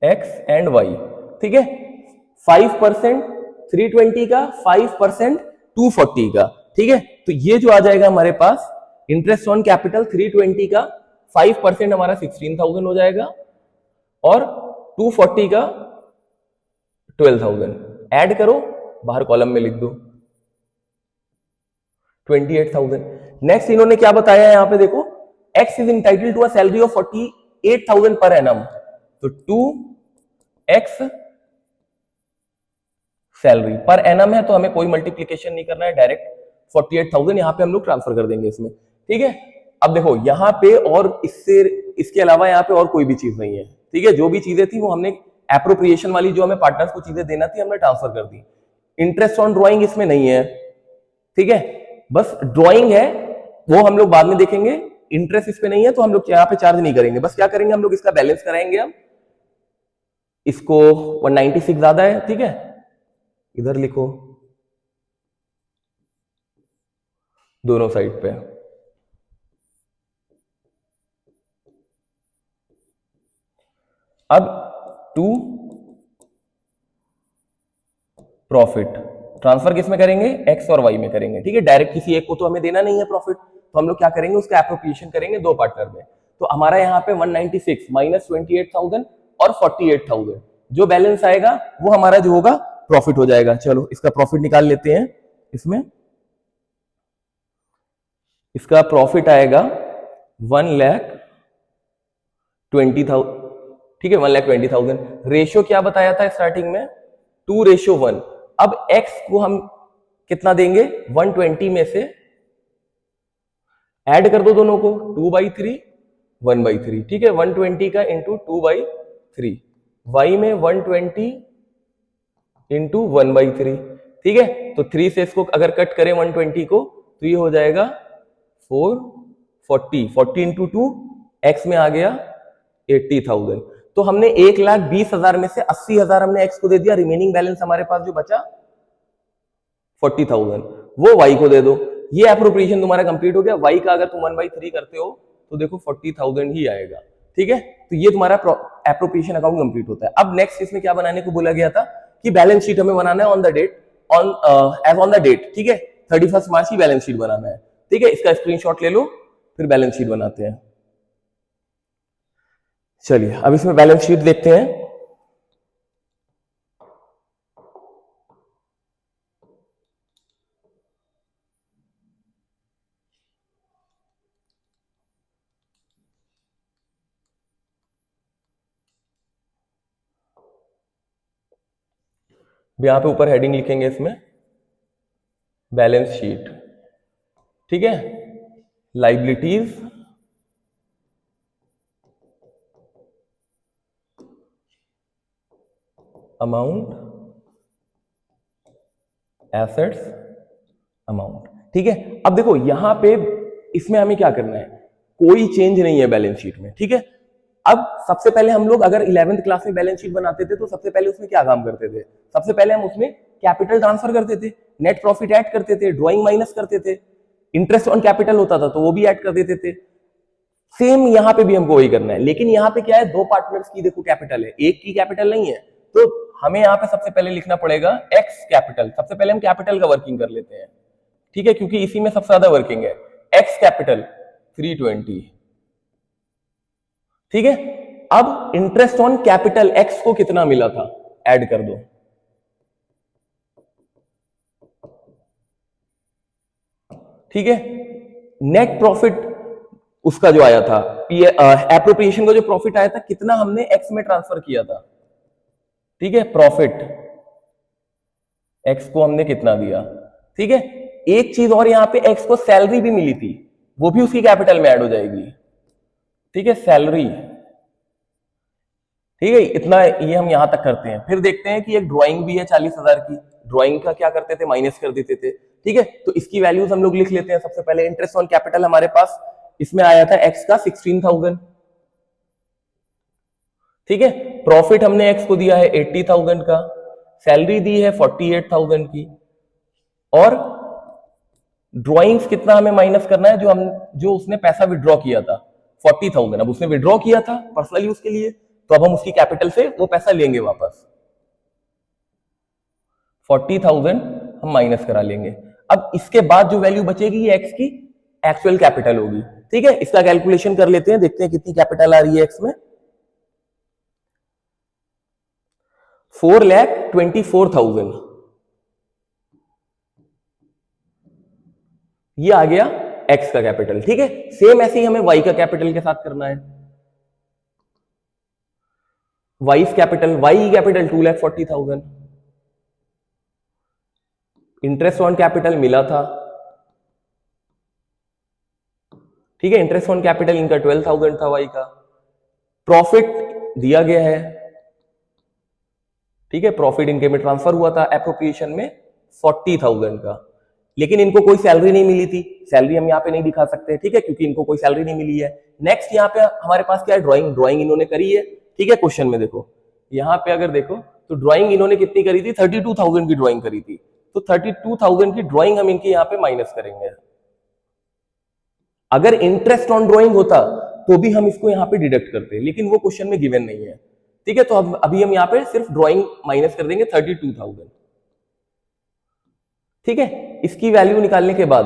एक्स एंड वाई। ठीक है, 5% 320 का, 5% 240 का। ठीक है, तो ये जो आ जाएगा हमारे पास इंटरेस्ट ऑन कैपिटल 320 का 5% हमारा 16,000 हो जाएगा, और 240 का 12,000। ऐड करो, बाहर कॉलम में लिख दो 28,000। नेक्स्ट इन्होंने क्या बताया है, यहां पे देखो, X is entitle to a salary of 48,000 per annum. तो 2x सैलरी पर एनम है, तो हमें कोई मल्टीप्लीकेशन नहीं करना है, डायरेक्ट 48,000 यहां पे हम लोग ट्रांसफर कर देंगे इसमें। ठीक है, अब देखो यहां पे और इसके अलावा यहां पे और कोई भी चीज नहीं है। ठीक है, जो भी चीजें थी वो हमने एप्रोप्रिएशन वाली, जो हमें पार्टनर्स को चीजें देना थी, हमने ट्रांसफर कर दी। इंटरेस्ट ऑन ड्रॉइंग इसमें नहीं है। ठीक है, बस ड्रॉइंग है, वो हम लोग बाद में देखेंगे। इंटरेस्ट इस पे नहीं है, तो हम लोग यहाँ पे चार्ज नहीं करेंगे। बस क्या करेंगे, हम लोग इसका बैलेंस कराएंगे। हम इसको 196 ज्यादा है, ठीक है, इधर लिखो दोनों साइड पे। अब टू प्रॉफिट ट्रांसफर किस में करेंगे, एक्स और वाई में करेंगे। ठीक है, डायरेक्ट किसी एक को तो हमें देना नहीं है प्रॉफिट, तो हम लोग क्या करेंगे, उसका एप्रोप्रिएशन करेंगे दो पार्टनर में। तो हमारा यहाँ पे 196 माइनस 28,000 और 48,000, जो बैलेंस आएगा वो हमारा जो होगा प्रॉफिट हो जाएगा। चलो इसका प्रॉफिट निकाल लेते हैं। इसमें इसका प्रॉफिट आएगा 1,20,000। ठीक है, 1,20,000। रेशियो क्या बताया था स्टार्टिंग में, 2:1। अब x को हम कितना देंगे, 120 में से ऐड कर दो दोनों को, 2/3 1/3। ठीक है, 120 का इंटू 2/3, y में 120 इंटू 1/3। ठीक है, तो 3 से इसको अगर कट करें 120 को, तो ये हो जाएगा 440। 40 इंटू 2, एक्स में आ गया 80,000। तो हमने 1,20,000 में से 80,000 हमने एक्स को दे दिया, रिमेनिंग बैलेंस हमारे पास जो बचा 40,000 वो वाई को दे दो। ये एप्रोप्रिएशन तुम्हारा कंप्लीट हो गया। वाई का अगर तुम 1/3 करते हो तो देखो 40,000 ही आएगा। ठीक है, तो ये तुम्हारा एप्रोप्रिएशन अकाउंट कंप्लीट होता है। अब नेक्स्ट इसमें क्या बनाने को बोला गया था कि बैलेंस शीट हमें बनाना है on the date, as on the date. ठीक है, 31 मार्च की बैलेंस शीट बनाना है। ठीक है, इसका स्क्रीनशॉट ले लो, फिर बैलेंस शीट बनाते हैं। चलिए अब इसमें बैलेंस शीट देखते हैं। यहां पे ऊपर हेडिंग लिखेंगे इसमें बैलेंस शीट। ठीक है, लाइबिलिटीज, अमाउंट, एसेट्स, अमाउंट। ठीक है, अब देखो यहां पे इसमें हमें क्या करना है, कोई चेंज नहीं है बैलेंस शीट में। ठीक है, अब सबसे पहले हम लोग अगर 11th क्लास में बैलेंस शीट बनाते थे तो सबसे पहले उसमें क्या काम करते थे, सबसे पहले हम उसमें कैपिटल ट्रांसफर करते थे, नेट प्रॉफिट ऐड करते थे, ड्राइंग माइनस करते थे, इंटरेस्ट ऑन कैपिटल होता था तो वो भी ऐड कर देते थे। सेम यहां पे भी हमको वही करना है, लेकिन यहां पे क्या है, दो पार्टनर्स की देखो कैपिटल है, एक की कैपिटल नहीं है, तो हमें यहां पे सबसे पहले लिखना पड़ेगा एक्स कैपिटल। सबसे पहले हम कैपिटल का वर्किंग कर लेते हैं, ठीक है, क्योंकि इसी में सबसे ज्यादा वर्किंग है। एक्स कैपिटल 320, ठीक है। अब इंटरेस्ट ऑन कैपिटल एक्स को कितना मिला था, ऐड कर दो, ठीक है। नेट प्रॉफिट उसका जो आया था, एप्रोप्रिएशन का जो प्रॉफिट आया था, कितना हमने एक्स में ट्रांसफर किया था, ठीक है। प्रॉफिट एक्स को हमने कितना दिया, ठीक है। एक चीज और, यहां पे एक्स को सैलरी भी मिली थी, वो भी उसकी कैपिटल में ऐड हो जाएगी, ठीक है, सैलरी, ठीक है। इतना ये हम यहां तक करते हैं। फिर देखते हैं कि एक ड्राइंग भी है 40,000 की, ड्राइंग का क्या करते थे, माइनस कर देते थे, ठीक है। तो इसकी वैल्यूज हम लोग लिख लेते हैं। सबसे पहले इंटरेस्ट ऑन कैपिटल हमारे पास इसमें आया था एक्स का 16,000, ठीक है। प्रॉफिट हमने एक्स को दिया है 80,000 का, सैलरी दी है 48,000 की, और ड्राइंग्स कितना हमें माइनस करना है, जो उसने पैसा विड्रॉ किया था 40,000। अब उसने विड्रॉ किया था पर्सनल यूज के लिए, तो अब हम उसकी कैपिटल से वो पैसा लेंगे वापस, 40,000 हम माइनस करा लेंगे। अब इसके बाद जो वैल्यू बचेगी ये एक्स की एक्चुअल कैपिटल होगी, ठीक है। इसका कैलकुलेशन कर लेते हैं, देखते हैं कितनी कैपिटल आ रही है एक्स में। 4,24,000, ये आ गया एक्स का कैपिटल, ठीक है। सेम ऐसे ही हमें वाई का कैपिटल के साथ करना है। Y capital 2,40,000, interest on capital मिला था, ठीक है। इंटरेस्ट ऑन कैपिटल इनका 12,000 था वाई का, प्रॉफिट दिया गया है, ठीक है। प्रॉफिट इनके में ट्रांसफर हुआ था एप्रोप्रिएशन में 40,000 का, लेकिन इनको कोई सैलरी नहीं मिली थी, सैलरी हम यहाँ पे नहीं दिखा सकते, ठीक है, क्योंकि इनको कोई सैलरी नहीं मिली है। नेक्स्ट यहाँ पे हमारे पास क्या है, ड्राइंग इन्होंने करी है, ठीक है। क्वेश्चन में देखो, यहाँ पे अगर देखो तो ड्राइंग इन्होंने कितनी करी थी, 32,000 की ड्राइंग करी थी, तो 32,000 की ड्राइंग हम इनके यहाँ पे माइनस करेंगे। अगर इंटरेस्ट ऑन ड्राइंग होता तो भी हम इसको यहाँ पे डिडक्ट करते, लेकिन वो क्वेश्चन में गिवन नहीं है, ठीक है। तो अभी हम यहाँ पे सिर्फ ड्राइंग माइनस कर देंगे 32,000, ठीक है। इसकी वैल्यू निकालने के बाद,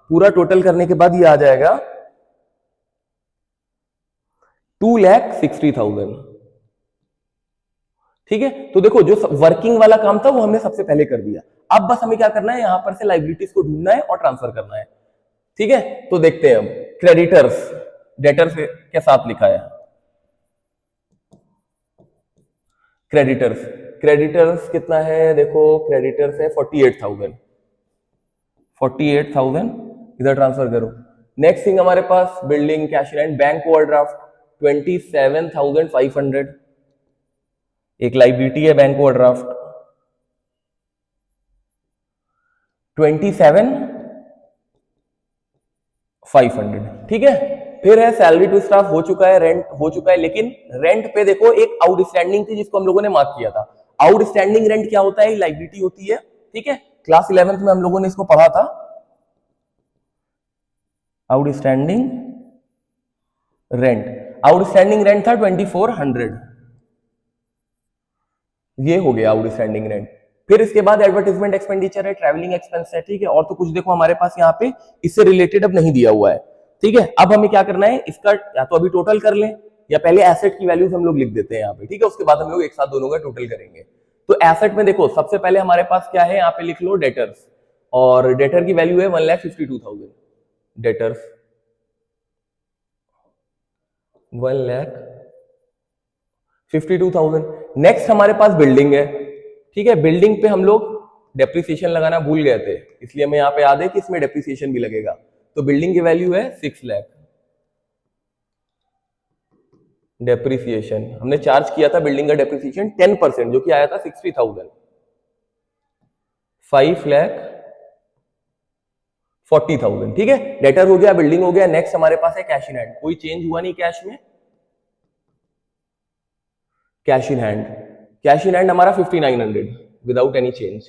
पूरा टोटल करने के बाद ये आ जाएगा 2,60,000, ठीक है। तो देखो जो वर्किंग वाला काम था वो हमने सबसे पहले कर दिया। अब बस हमें क्या करना है, यहां पर से लाइबिलिटीज को ढूंढना है और ट्रांसफर करना है, ठीक है। तो देखते हैं, अब क्रेडिटर्स डेटर्स के साथ लिखा है। क्रेडिटर्स कितना है, देखो क्रेडिटर्स है 48,000 इधर ट्रांसफर करो। नेक्स्ट थिंग हमारे पास building, cash and bank overdraft 27,500, एक लाइबिलिटी है बैंक ओवरड्राफ्ट 27,500, ठीक है। फिर है सैलरी टू स्टाफ, हो चुका है, रेंट हो चुका है, लेकिन रेंट पे देखो एक आउटस्टैंडिंग थी जिसको हम लोगों ने मार्क किया था। आउटस्टैंडिंग रेंट क्या होता है, लाइबिलिटी होती है, ठीक है। क्लास 11th में हम लोगों ने इसको पढ़ा था, आउटस्टैंडिंग रेंट था 2400, ये हो गया आउटस्टैंडिंग रेंट। फिर इसके बाद एडवर्टाइजमेंट एक्सपेंडिचर है, ट्रैवलिंग एक्सपेंस है, ठीक है। और तो कुछ देखो हमारे पास यहाँ पे इससे रिलेटेड अब नहीं दिया हुआ है, ठीक है। अब हमें क्या करना है, इसका या तो अभी टोटल कर लें या पहले एसेट की वैल्यूज हम लोग लिख देते हैं यहाँ पे, ठीक है। उसके बाद हम लोग एक साथ दोनों का टोटल करेंगे। तो एसेट में देखो सबसे पहले हमारे पास क्या है, यहाँ पे लिख लो डेटर्स, और डेटर की वैल्यू है 1,52,000, डेटर्स 1,52,000। नेक्स्ट हमारे पास बिल्डिंग है, ठीक है। बिल्डिंग पे हम लोग डेप्रिसिएशन लगाना भूल गए थे, इसलिए हमें यहाँ पे याद है कि इसमें डेप्रिसिएशन भी लगेगा। तो बिल्डिंग की वैल्यू है 6 लाख। डेप्रिसिएशन हमने चार्ज किया था बिल्डिंग का डेप्रिसिएशन 10%, जो कि आया था 60,000। 5,40,000, ठीक है। डेटर हो गया, बिल्डिंग हो गया। नेक्स्ट हमारे पास है कैश इन हैंड, कोई चेंज हुआ नहीं कैश में। कैश इन हैंड हमारा 5,900 विदाउट एनी चेंज,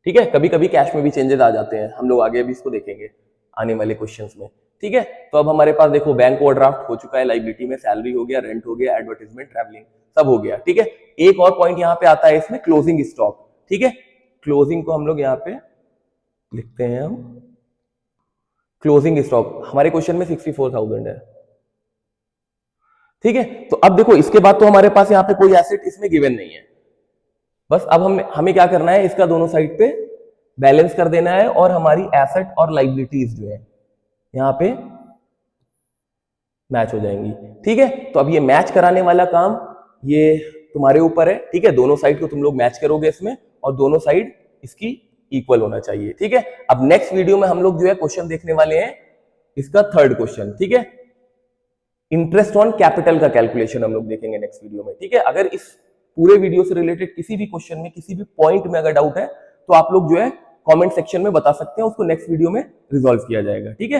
ठीक है, कभी कभी कैश में भी चेंजेस आ जाते हैं, हम लोग आगे अभी इसको देखेंगे आने वाले क्वेश्चंस में। ठीक है, तो अब हमारे पास देखो बैंक ओवरड्राफ्ट हो चुका है, लाइबिलिटी में सैलरी हो गया, रेंट हो गया, एडवर्टाइजमेंट, ट्रैवलिंग सब हो गया। ठीक है, एक और पॉइंट यहाँ पे आता है इसमें, क्लोजिंग स्टॉक। ठीक है, क्लोजिंग को हम लोग यहाँ पे लिखते हैं, हम क्लोजिंग स्टॉक हमारे क्वेश्चन में 64,000 है। ठीक है, तो अब देखो इसके बाद तो हमारे पास यहाँ पे कोई एसेट इसमें गिवन नहीं है, बस अब हमें क्या करना है, इसका दोनों साइड पे बैलेंस कर देना है और हमारी एसेट और लाइबिलिटीज जो है यहाँ पे मैच हो जाएंगी। ठीक है, तो अब ये मैच कराने वाला काम ये तुम्हारे ऊपर है। ठीक है, दोनों साइड को तुम लोग मैच करोगे इसमें, और दोनों साइड इसकी इक्वल होना चाहिए। ठीक है, अब नेक्स्ट वीडियो में हम लोग जो है क्वेश्चन देखने वाले हैं, इसका थर्ड क्वेश्चन। ठीक है, इंटरेस्ट ऑन कैपिटल का कैलकुलेशन हम लोग देखेंगे नेक्स्ट वीडियो में। ठीक है, अगर इस पूरे वीडियो से रिलेटेड किसी भी क्वेश्चन में, किसी भी पॉइंट में अगर डाउट है तो आप लोग जो है कमेंट सेक्शन में बता सकते हैं, उसको नेक्स्ट वीडियो में रिजॉल्व किया जाएगा। ठीक है।